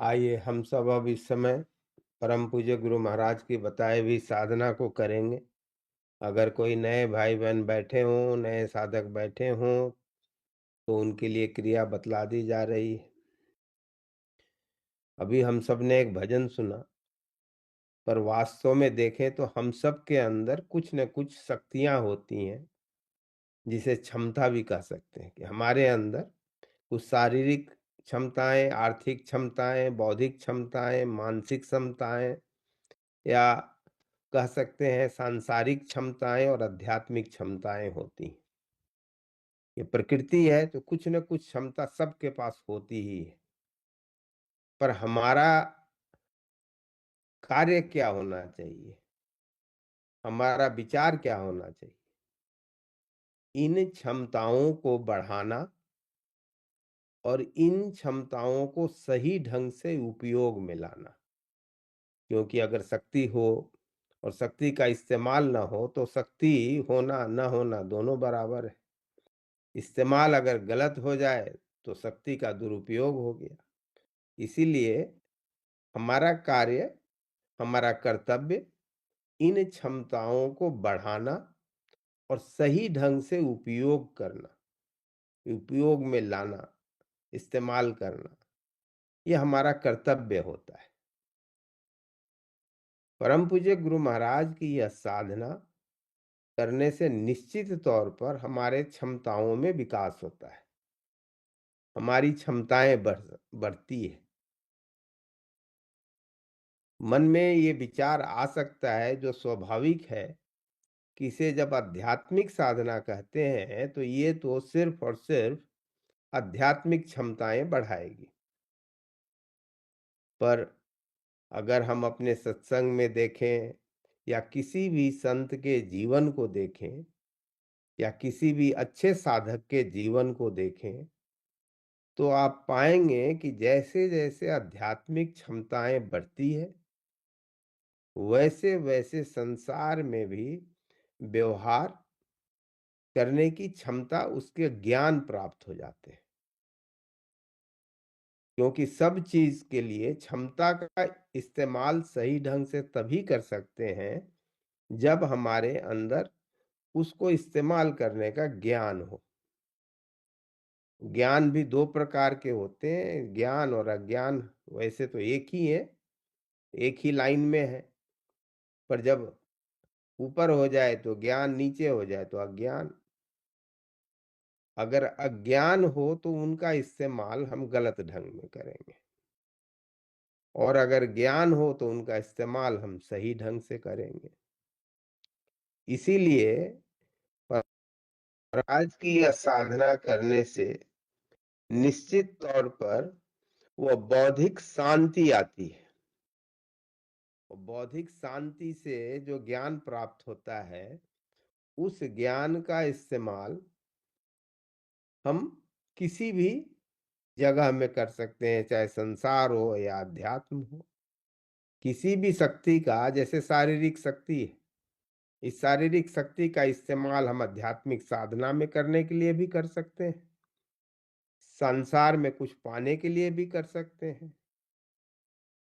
आइए हम सब अब इस समय परम पूज्य गुरु महाराज की बताई हुई साधना को करेंगे। अगर कोई नए भाई-बहन बैठे हों, नए साधक बैठे हों, तो उनके लिए क्रिया बतला दी जा रही है। अभी हम सब ने एक भजन सुना, पर वास्तव में देखें तो हम सब के अंदर कुछ न कुछ शक्तियाँ होती हैं, जिसे क्षमता भी कह सकते हैं कि हमारे अंदर कुछ शारीरिक क्षमताएँ, आर्थिक क्षमताएँ, बौद्धिक क्षमताएँ, मानसिक क्षमताएँ या कह सकते हैं सांसारिक क्षमताएँ और आध्यात्मिक क्षमताएँ होती हैं। ये प्रकृति है तो कुछ न कुछ क्षमता सबके पास होती ही है। पर हमारा कार्य क्या होना चाहिए? हमारा विचार क्या होना चाहिए? इन क्षमताओं को बढ़ाना और इन क्षमताओं को सही ढंग से उपयोग में लाना। क्योंकि अगर शक्ति हो और शक्ति का इस्तेमाल ना हो तो शक्ति होना, ना होना दोनों बराबर है। इस्तेमाल अगर गलत हो जाए तो शक्ति का दुरुपयोग हो गया। इसीलिए हमारा कार्य, हमारा कर्तव्य इन क्षमताओं को बढ़ाना और सही ढंग से उपयोग करना, उपयोग में लाना, इस्तेमाल करना, ये हमारा कर्तव्य होता है। परम पूज्य गुरु महाराज की यह साधना करने से निश्चित तौर पर हमारे क्षमताओं में विकास होता है। हमारी क्षमताएँ बढ़ती है। मन में ये विचार आ सकता है जो स्वाभाविक है कि इसे जब आध्यात्मिक साधना कहते हैं तो ये तो सिर्फ और सिर्फ आध्यात्मिक क्षमताएं बढ़ाएगी। पर अगर हम अपने सत्संग में देखें या किसी भी संत के जीवन को देखें या किसी भी अच्छे साधक के जीवन को देखें तो आप पाएंगे कि जैसे जैसे आध्यात्मिक क्षमताएं बढ़ती है वैसे वैसे संसार में भी व्यवहार करने की क्षमता उसके ज्ञान प्राप्त हो जाते हैं। क्योंकि सब चीज के लिए क्षमता का इस्तेमाल सही ढंग से तभी कर सकते हैं जब हमारे अंदर उसको इस्तेमाल करने का ज्ञान हो। ज्ञान भी दो प्रकार के होते हैं, ज्ञान और अज्ञान। वैसे तो एक ही है, एक ही लाइन में है, पर जब ऊपर हो जाए तो ज्ञान, नीचे हो जाए तो अज्ञान। अगर अज्ञान हो तो उनका इस्तेमाल हम गलत ढंग में करेंगे और अगर ज्ञान हो तो उनका इस्तेमाल हम सही ढंग से करेंगे। इसीलिए महाराज की यह साधना करने से निश्चित तौर पर वह बौद्धिक शांति आती है। और बौद्धिक शांति से जो ज्ञान प्राप्त होता है उस ज्ञान का इस्तेमाल हम किसी भी जगह में कर सकते हैं, चाहे संसार हो या अध्यात्म हो। किसी भी शक्ति का, जैसे शारीरिक शक्ति है, इस शारीरिक शक्ति का इस्तेमाल हम आध्यात्मिक साधना में करने के लिए भी कर सकते हैं, संसार में कुछ पाने के लिए भी कर सकते हैं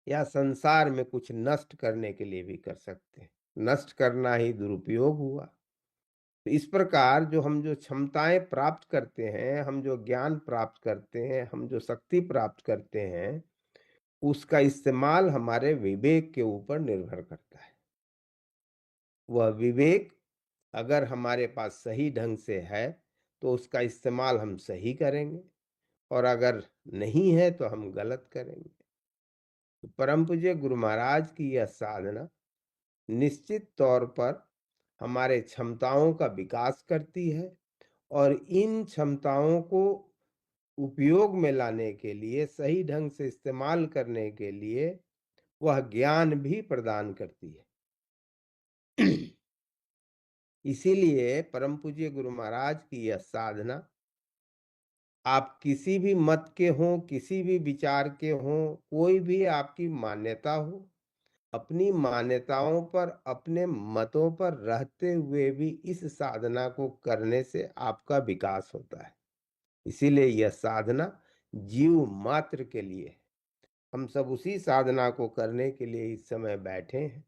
या संसार में कुछ नष्ट करने के लिए भी कर सकते हैं। नष्ट करना ही दुरुपयोग हुआ। तो इस प्रकार जो क्षमताएं प्राप्त करते हैं, हम जो ज्ञान प्राप्त करते हैं, हम जो शक्ति प्राप्त करते हैं, उसका इस्तेमाल हमारे विवेक के ऊपर निर्भर करता है। वह विवेक अगर हमारे पास सही ढंग से है तो उसका इस्तेमाल हम सही करेंगे और अगर नहीं है तो हम गलत करेंगे। तो परम पूज्य गुरु महाराज की यह साधना निश्चित तौर पर हमारे क्षमताओं का विकास करती है और इन क्षमताओं को उपयोग में लाने के लिए, सही ढंग से इस्तेमाल करने के लिए वह ज्ञान भी प्रदान करती है। इसीलिए परम पूज्य गुरु महाराज की यह साधना, आप किसी भी मत के हों, किसी भी विचार के हों, कोई भी आपकी मान्यता हो, अपनी मान्यताओं पर, अपने मतों पर रहते हुए भी इस साधना को करने से आपका विकास होता है। इसीलिए यह साधना जीव मात्र के लिए है। हम सब उसी साधना को करने के लिए इस समय बैठे हैं।